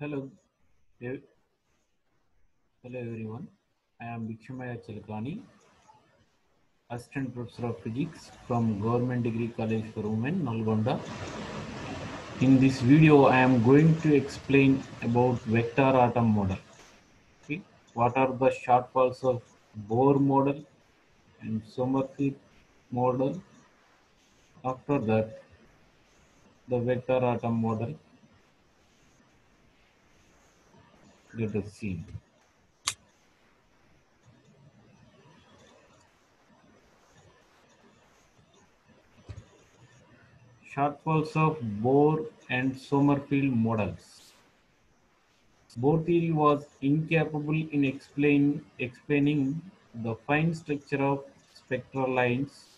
Hello, ev- hello everyone. I am Bhikshamaya Chalakani, Assistant Professor of Physics from Government Degree College for Women, Nalgonda. In this video, I am going to explain about vector atom model. Okay, what are the shortfalls of Bohr model and Sommerfeld model? After that, the vector atom model. Let us see. Shortfalls of Bohr and Sommerfeld models. Bohr theory was incapable in explaining the fine structure of spectral lines,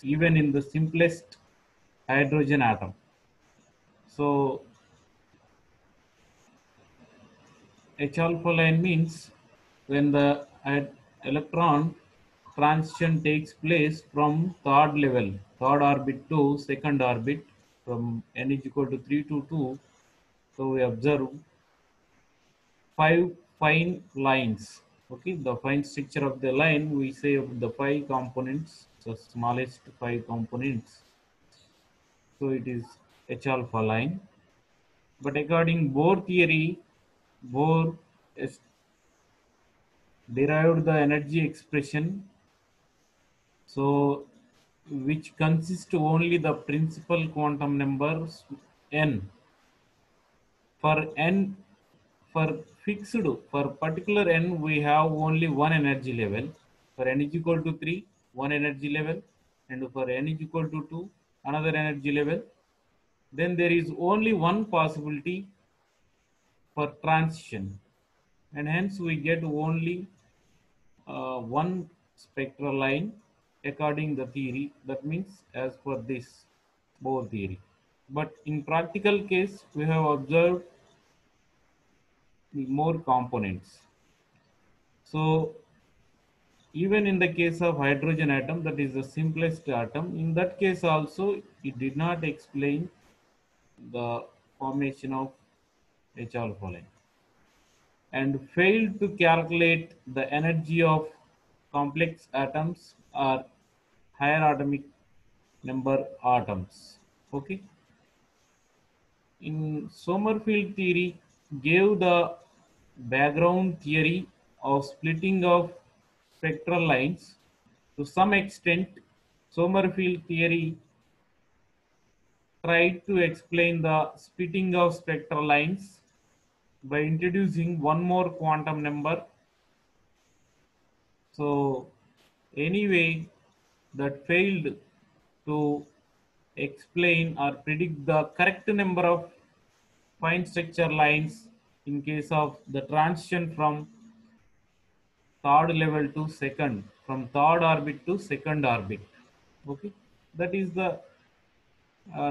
even in the simplest hydrogen atom. So, H alpha line means when the electron transition takes place from third orbit to second orbit, from n is equal to 3 to 2. So, we observe 5 fine lines. Okay, the fine structure of the line, we say of the 5 components, the smallest 5 components. So it is H alpha line. But according Bohr theory, Bohr is derived the energy expression, so which consists only the principal quantum numbers n. For n, for fixed, for particular n, we have only one energy level. For n is equal to 3, one energy level, and for n is equal to 2, another energy level. Then there is only one possibility for transition, and hence we get only one spectral line according the theory. That means as per this Bohr theory. But in practical case, we have observed more components. So even in the case of hydrogen atom, that is the simplest atom, in that case also it did not explain the formation of H alpha line and failed to calculate the energy of complex atoms or higher atomic number atoms. Okay. In Sommerfeld theory gave the background theory of splitting of spectral lines. To some extent, Sommerfeld theory tried to explain the splitting of spectral lines by introducing one more quantum number. So anyway, that failed to explain or predict the correct number of fine structure lines in case of the transition from third level to second, from third orbit to second orbit. Okay, that is the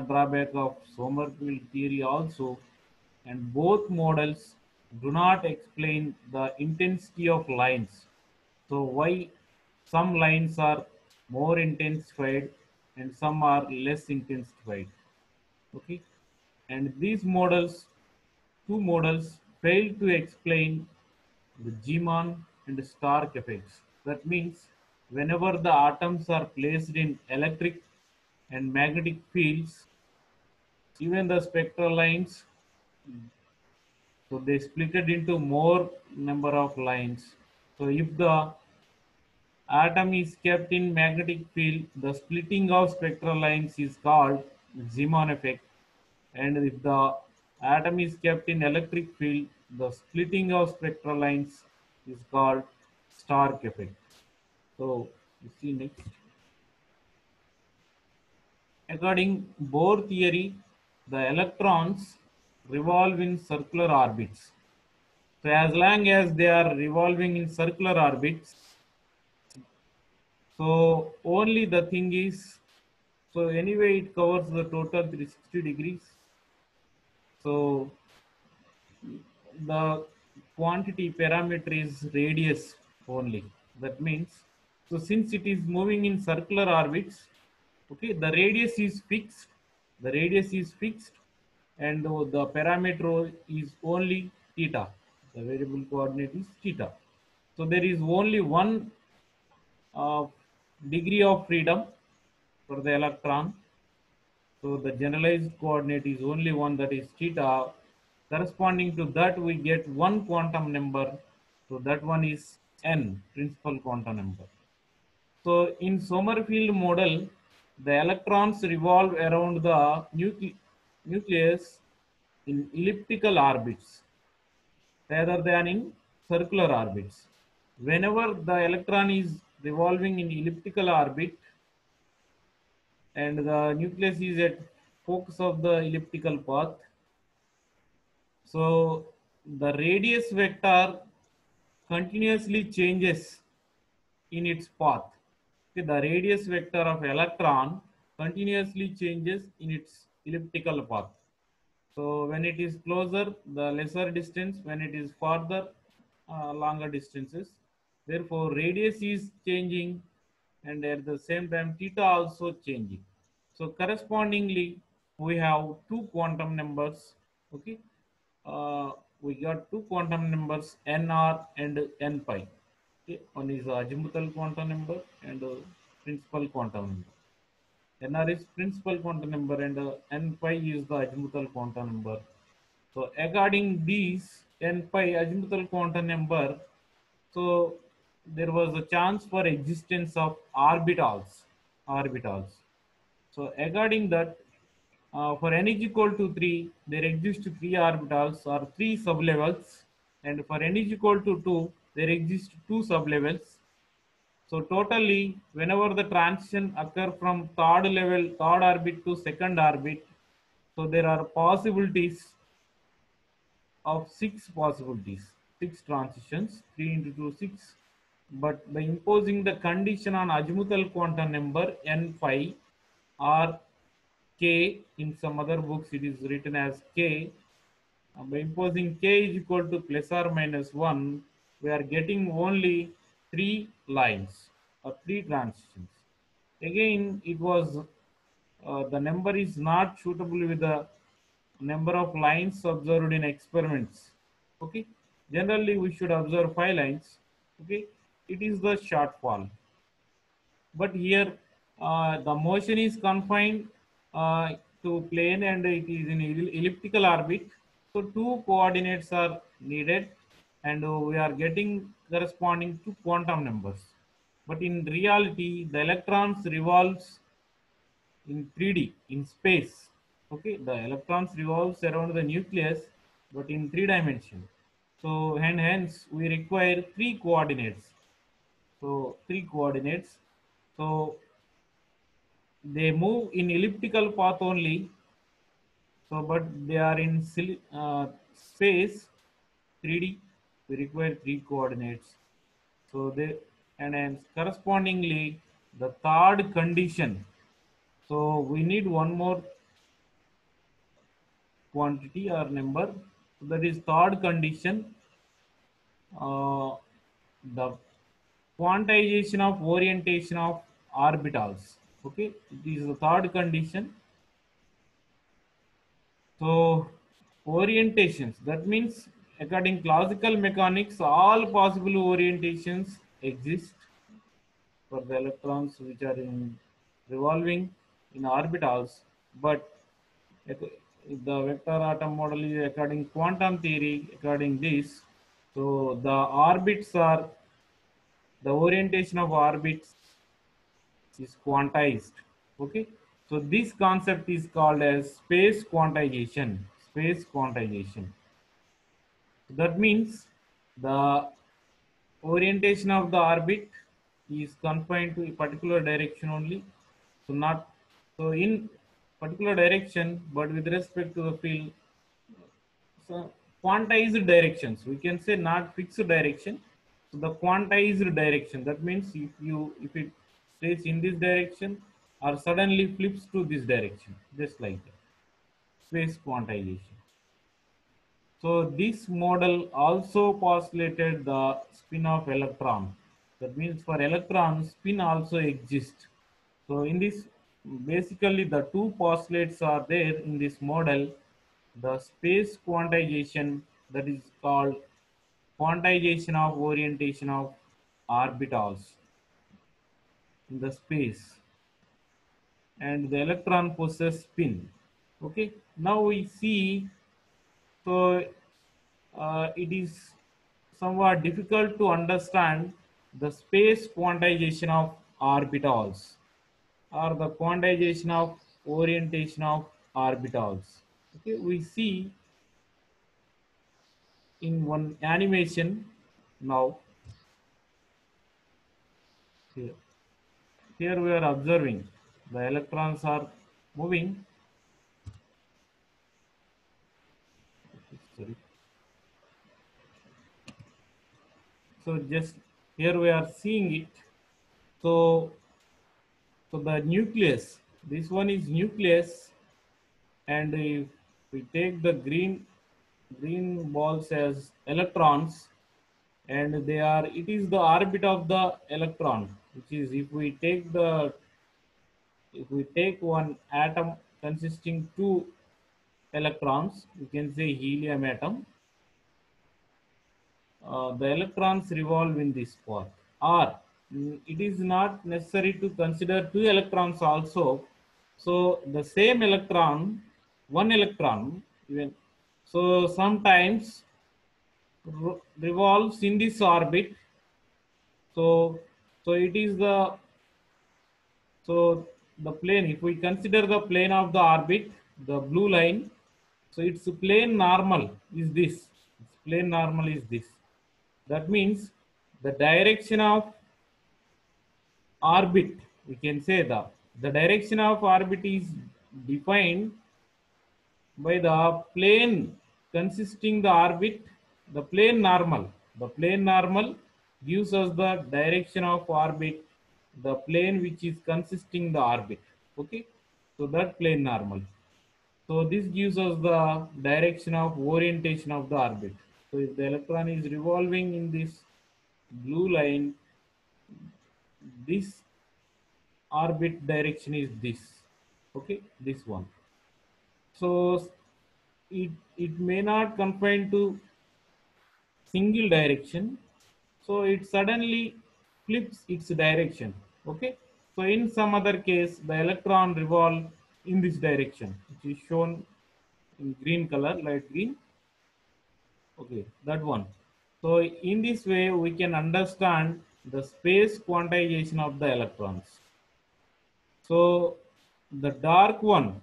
drawback of Sommerfeld theory also, and both models do not explain the intensity of lines. So why some lines are more intensified and some are less intensified. Okay, and these models, two models, fail to explain the Zeeman and Stark effects. That means whenever the atoms are placed in electric and magnetic fields, even the spectral lines, so they split it into more number of lines. So if the atom is kept in magnetic field, the splitting of spectral lines is called Zeeman effect. And if the atom is kept in electric field, the splitting of spectral lines is called Stark effect. So you see next. According Bohr theory, the electrons revolve in circular orbits. So as long as they are revolving in circular orbits, so only the thing is, so anyway it covers the total 360 degrees. So the quantity parameter is radius only. That means, so since it is moving in circular orbits, okay, the radius is fixed. The radius is fixed, and the parameter is only theta. The variable coordinate is theta. So there is only one uh, degree of freedom for the electron. So the generalized coordinate is only one, that is theta. Corresponding to that, we get one quantum number. So that one is n, principal quantum number. So in Sommerfeld model, the electrons revolve around the nucleus in elliptical orbits rather than in circular orbits. Whenever the electron is revolving in elliptical orbit and the nucleus is at focus of the elliptical path, so the radius vector continuously changes in its path. Okay, the radius vector of electron continuously changes in its elliptical path. So when it is closer, the lesser distance; when it is farther, longer distances. Therefore, radius is changing, and at the same time, theta also changing. So correspondingly, we have two quantum numbers. Okay, uh, we got two quantum numbers nr and n pi. Okay, one is azimuthal quantum number and principal quantum number. Nr is principal quantum number and n pi is the azimuthal quantum number. So according these n pi azimuthal quantum number, so there was a chance for existence of orbitals. Orbitals. So according that, for n is equal to 3, there exist 3 orbitals or 3 sublevels, and for n is equal to 2, there exist 2 sublevels. So totally, whenever the transition occur from third orbit to second orbit, so there are possibilities of 6 possibilities, 6 transitions, 3 into 2, 6. But by imposing the condition on azimuthal quantum number n phi or k, in some other books it is written as k, by imposing k is equal to plus or minus 1, we are getting only 3 lines or 3 transitions. Again, it was the number is not suitable with the number of lines observed in experiments. Okay, generally we should observe 5 lines. Okay, it is the shortfall. But here the motion is confined to plane and it is in elliptical orbit. So two coordinates are needed, and we are getting corresponding to quantum numbers. But in reality, the electrons revolves in 3D, in space. Okay, the electrons revolves around the nucleus, but in 3 dimension. So and hence we require 3 coordinates. So 3 coordinates. So they move in elliptical path only. So but they are in space 3D. We require 3 coordinates. So they, and hence correspondingly the third condition. So we need one more quantity or number. So that is third condition. The quantization of orientation of orbitals. Okay, it is the third condition. So orientations, that means according classical mechanics, all possible orientations exist for the electrons which are in revolving in orbitals, but the vector atom model is according quantum theory, according this. So the orbits are, the orientation of orbits is quantized. Okay, so this concept is called as space quantization. Space quantization. That means the orientation of the orbit is confined to a particular direction only. So not so in particular direction, but with respect to the field, so quantized directions. We can say not fixed direction. So the quantized direction. That means if it stays in this direction or suddenly flips to this direction, just like that. Space quantization. So this model also postulated the spin of electron. That means for electron, spin also exists. So in this, basically the two postulates are there in this model. the space quantization, that is called quantization of orientation of orbitals in the space, and the electron possesses spin. Okay, now we see, so it is somewhat difficult to understand the space quantization of orbitals or the quantization of orientation of orbitals. Okay, we see in one animation now. Here, here we are observing the electrons are moving. Sorry. So just here we are seeing it. So, so the nucleus, this one is nucleus, and if we take the green balls as electrons, and they are, it is the orbit of the electron, which is, if we take one atom consisting two electrons, you can say helium atom, the electrons revolve in this path. Or it is not necessary to consider two electrons also. So the same electron, one electron, even so sometimes revolves in this orbit. So so it is the, so the plane, if we consider the plane of the orbit, the blue line, so its plane normal is this. Its plane normal is this. That means the direction of orbit, we can say the direction of orbit is defined by the plane consisting the orbit, the plane normal. The plane normal gives us the direction of orbit, the plane which is consisting the orbit. Okay, so that plane normal, so this gives us the direction of orientation of the orbit. So if the electron is revolving in this blue line, this orbit direction is this. Okay, this one. So it may not confine to single direction, so it suddenly flips its direction. Okay, so in some other case the electron revolve in this direction, which is shown in green color, light green. Okay, that one. So in this way we can understand the space quantization of the electrons. So the dark one,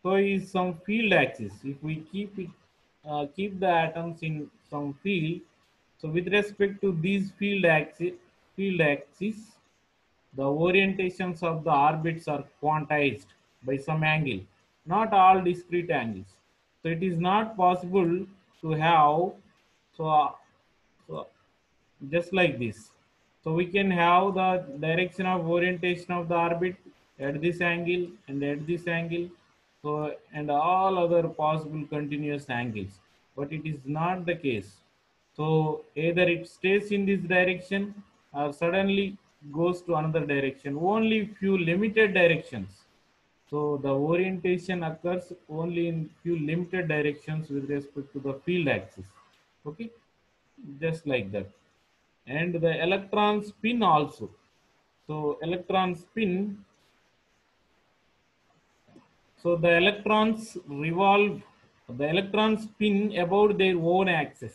so is some field axis. If we keep the atoms in some field, so with respect to these field axis, the orientations of the orbits are quantized by some angle, not all discrete angles. So it is not possible to have, so, so just like this. So we can have the direction of orientation of the orbit at this angle and at this angle, so and all other possible continuous angles. But it is not the case. So either it stays in this direction or suddenly goes to another direction. Only few limited directions. So the orientation occurs only in few limited directions with respect to the field axis. Okay, just like that. And the electron spin also. So electron spin, so the electrons revolve, the electrons spin about their own axis.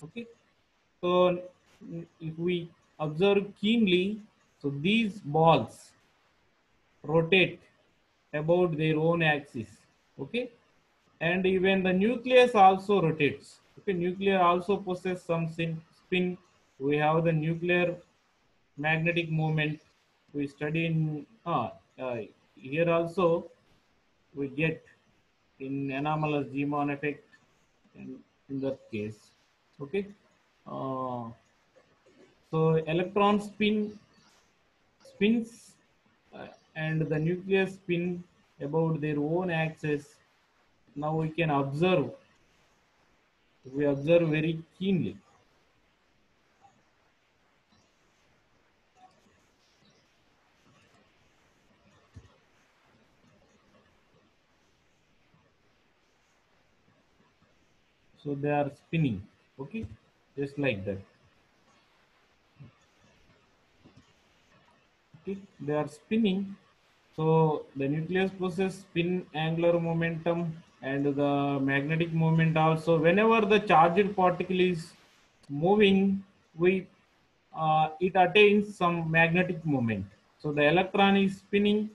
Okay, so if we observe keenly, so these balls rotate about their own axis. Okay, and even the nucleus also rotates. Okay, nucleus also possesses some spin. We have the nuclear magnetic moment we study in, here also we get in anomalous Zeeman effect in that case. Okay, uh, so electron spins, and the nucleus spin about their own axis. Now we can observe, we observe very keenly. So they are spinning. Okay, just like that. Okay, they are spinning. So the nucleus possesses spin angular momentum and the magnetic moment also. Whenever the charged particle is moving, we it attains some magnetic moment. So the electron is spinning,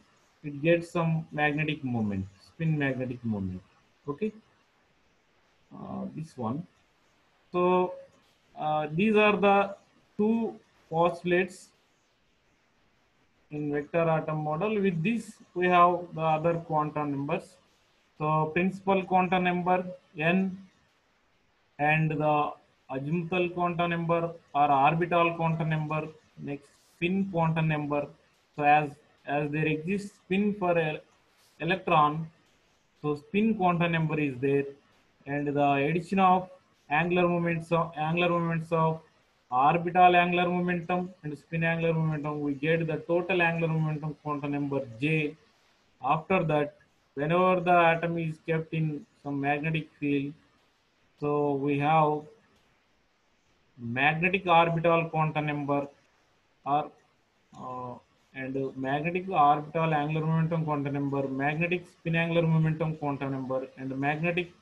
it gets some magnetic moment, spin magnetic moment. Okay, this one. So these are the two postulates in vector atom model. With this, we have the other quantum numbers. So principal quantum number n and the azimuthal quantum number or orbital quantum number, next spin quantum number. So as there exists spin for electron, so spin quantum number is there, and the addition of angular moments of orbital angular momentum and spin angular momentum, we get the total angular momentum quantum number j. After that, whenever the atom is kept in some magnetic field, so we have magnetic orbital quantum number or and magnetic orbital angular momentum quantum number, magnetic spin angular momentum quantum number, and magnetic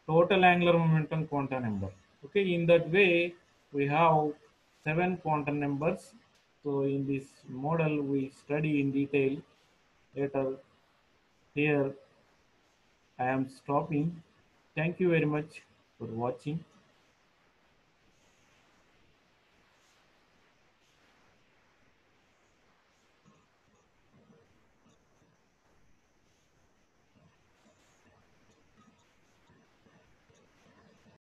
total angular momentum quantum number. Okay, in that way we have seven quantum numbers. So in this model we study in detail later. Here I am stopping. Thank you very much for watching.